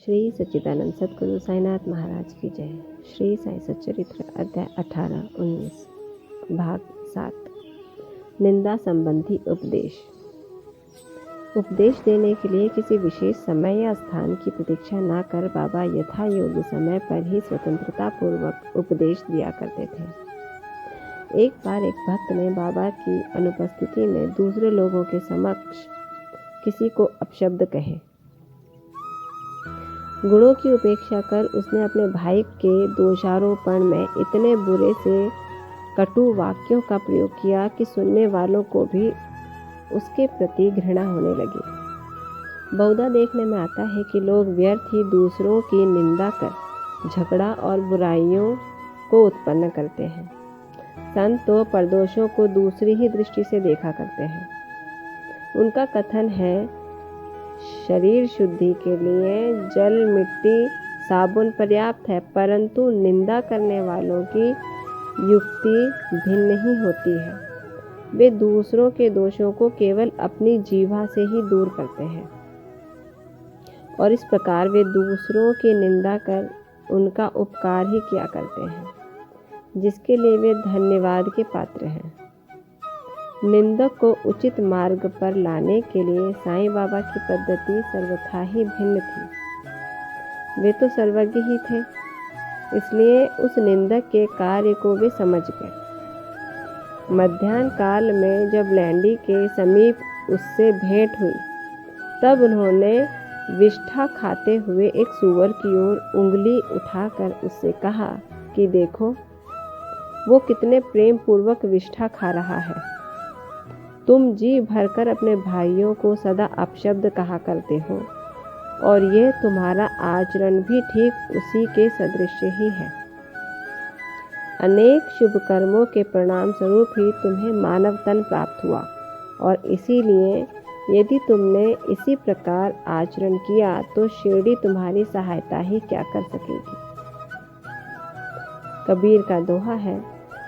श्री सच्चिदानंद सद्गुरु साईनाथ महाराज की जय। श्री साई सच्चरित्र अध्याय 18-19 भाग 7 निंदा संबंधी उपदेश। उपदेश देने के लिए किसी विशेष समय या स्थान की प्रतीक्षा न कर बाबा यथा योग्य समय पर ही स्वतंत्रता पूर्वक उपदेश दिया करते थे। एक बार एक भक्त ने बाबा की अनुपस्थिति में दूसरे लोगों के समक्ष किसी को अपशब्द कहे। गुणों की उपेक्षा कर उसने अपने भाई के दोषारोपण में इतने बुरे से कटु वाक्यों का प्रयोग किया कि सुनने वालों को भी उसके प्रति घृणा होने लगी। बहुधा देखने में आता है कि लोग व्यर्थ ही दूसरों की निंदा कर झगड़ा और बुराइयों को उत्पन्न करते हैं। संत तो परदोषों को दूसरी ही दृष्टि से देखा करते हैं। उनका कथन है, शरीर शुद्धि के लिए जल, मिट्टी, साबुन पर्याप्त है, परंतु निंदा करने वालों की युक्ति भिन्न ही होती है। वे दूसरों के दोषों को केवल अपनी जीवा से ही दूर करते हैं और इस प्रकार वे दूसरों की निंदा कर उनका उपकार ही किया करते हैं, जिसके लिए वे धन्यवाद के पात्र हैं। निंदक को उचित मार्ग पर लाने के लिए साईं बाबा की पद्धति सर्वथा ही भिन्न थी। वे तो सर्वज्ञ ही थे, इसलिए उस निंदक के कार्य को वे समझ गए। मध्याह्न काल में जब लैंडी के समीप उससे भेंट हुई, तब उन्होंने विष्ठा खाते हुए एक सूअर की ओर उंगली उठाकर उससे कहा कि देखो, वो कितने प्रेम पूर्वक विष्ठा खा रहा है। तुम जी भरकर अपने भाइयों को सदा अपशब्द कहा करते हो और यह तुम्हारा आचरण भी ठीक उसी के सदृश ही है। अनेक शुभ कर्मों के परिणाम स्वरूप ही तुम्हें मानव तन प्राप्त हुआ और इसीलिए यदि तुमने इसी प्रकार आचरण किया तो शेरडी तुम्हारी सहायता ही क्या कर सकेगी। कबीर का दोहा है,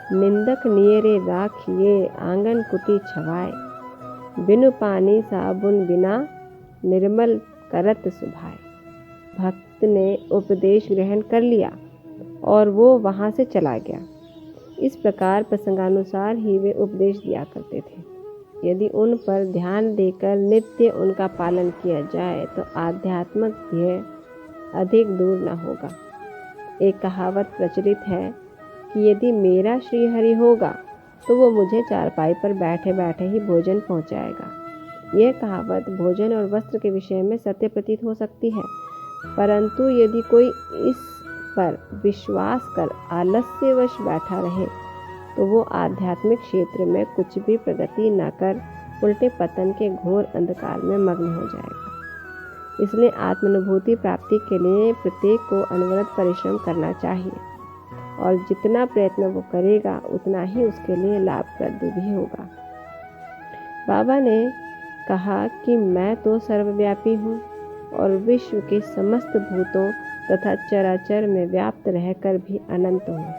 निंदक नियरे राखिए आंगन कुटी छवाए, बिनु पानी साबुन बिना निर्मल करत सुभाए। भक्त ने उपदेश ग्रहण कर लिया और वो वहां से चला गया। इस प्रकार प्रसंगानुसार ही वे उपदेश दिया करते थे। यदि उन पर ध्यान देकर नित्य उनका पालन किया जाए तो आध्यात्मिक ध्येय अधिक दूर न होगा। एक कहावत प्रचलित है कि यदि मेरा श्रीहरि होगा तो वो मुझे चारपाई पर बैठे बैठे ही भोजन पहुंचाएगा। यह कहावत भोजन और वस्त्र के विषय में सत्य प्रतीत हो सकती है, परंतु यदि कोई इस पर विश्वास कर आलस्यवश बैठा रहे तो वो आध्यात्मिक क्षेत्र में कुछ भी प्रगति न कर उल्टे पतन के घोर अंधकार में मग्न हो जाएगा। इसलिए आत्मानुभूति प्राप्ति के लिए प्रत्येक को अनवरत परिश्रम करना चाहिए और जितना प्रयत्न वो करेगा उतना ही उसके लिए लाभप्रद भी होगा। बाबा ने कहा कि मैं तो सर्वव्यापी हूँ और विश्व के समस्त भूतों तथा चराचर में व्याप्त रहकर भी अनंत हूँ।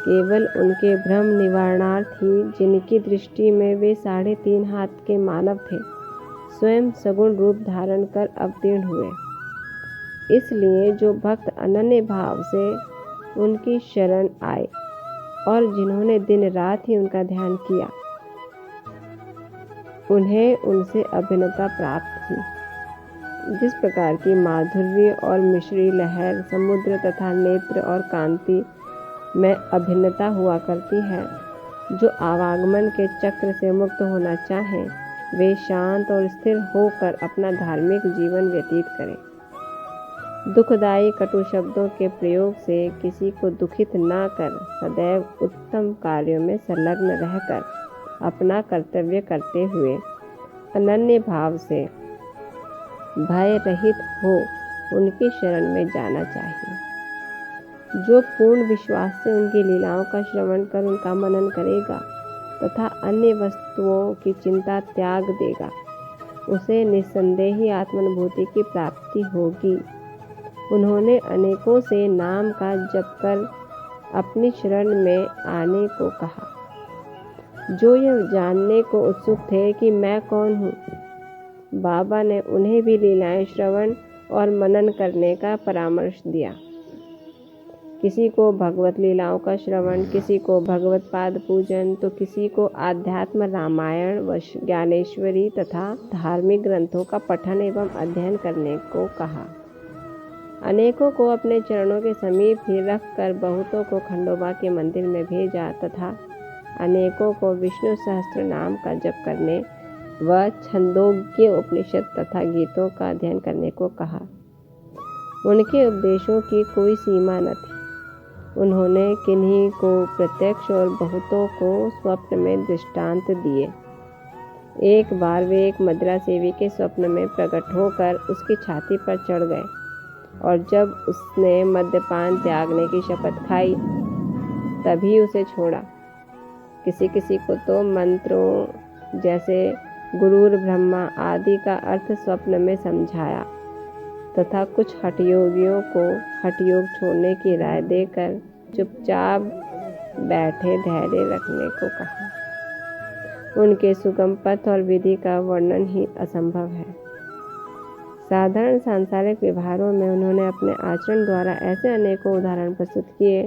केवल उनके भ्रम निवारणार्थ ही जिनकी दृष्टि में वे 3.5 हाथ के मानव थे, स्वयं सगुण रूप धारण कर अवतीर्ण हुए। इसलिए जो भक्त अनन्य भाव से उनकी शरण आए और जिन्होंने दिन रात ही उनका ध्यान किया, उन्हें उनसे अभिन्नता प्राप्त हुई। जिस प्रकार की माधुर्य और मिश्री लहर समुद्र तथा नेत्र और कांति में अभिन्नता हुआ करती है, जो आवागमन के चक्र से मुक्त होना चाहें वे शांत और स्थिर होकर अपना धार्मिक जीवन व्यतीत करें। दुखदायी कटु शब्दों के प्रयोग से किसी को दुखित न कर सदैव उत्तम कार्यों में संलग्न रहकर अपना कर्तव्य करते हुए अनन्य भाव से भय रहित हो उनकी शरण में जाना चाहिए। जो पूर्ण विश्वास से उनकी लीलाओं का श्रवण कर उनका मनन करेगा तथा अन्य वस्तुओं की चिंता त्याग देगा, उसे निस्संदेह ही आत्मानुभूति की प्राप्ति होगी। उन्होंने अनेकों से नाम का जप कर अपनी शरण में आने को कहा। जो यह जानने को उत्सुक थे कि मैं कौन हूँ, बाबा ने उन्हें भी लीलाएं श्रवण और मनन करने का परामर्श दिया। किसी को भगवत लीलाओं का श्रवण, किसी को भगवत पाद पूजन, तो किसी को आध्यात्म रामायण व ज्ञानेश्वरी तथा धार्मिक ग्रंथों का पठन एवं अध्ययन करने को कहा। अनेकों को अपने चरणों के समीप ही रखकर बहुतों को खंडोबा के मंदिर में भेजा तथा अनेकों को विष्णु सहस्त्र नाम का जप करने व छंदोग्य उपनिषद तथा गीतों का अध्ययन करने को कहा। उनके उपदेशों की कोई सीमा न थी। उन्होंने किन्हीं को प्रत्यक्ष और बहुतों को स्वप्न में दृष्टांत दिए। एक बार वे एक मदिरा सेवी के स्वप्न में प्रकट होकर उसकी छाती पर चढ़ गए और जब उसने मद्यपान त्यागने की शपथ खाई तभी उसे छोड़ा। किसी किसी को तो मंत्रों जैसे गुरुर ब्रह्मा आदि का अर्थ स्वप्न में समझाया तथा कुछ हठयोगियों को हठयोग छोड़ने की राय देकर चुपचाप बैठे धैर्य रखने को कहा। उनके सुगम पथ और विधि का वर्णन ही असंभव है। साधारण सांसारिक व्यवहारों में उन्होंने अपने आचरण द्वारा ऐसे अनेकों उदाहरण प्रस्तुत किए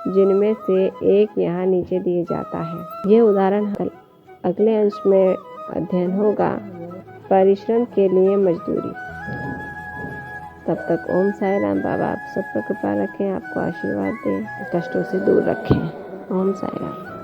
जिनमें से एक यहाँ नीचे दिए जाता है। ये उदाहरण अगले अंश में अध्ययन होगा। परिश्रम के लिए मजदूरी। तब तक ओम साई राम। बाबा आप सब पर कृपा रखें, आपको आशीर्वाद दें, कष्टों से दूर रखें। ओम साई राम।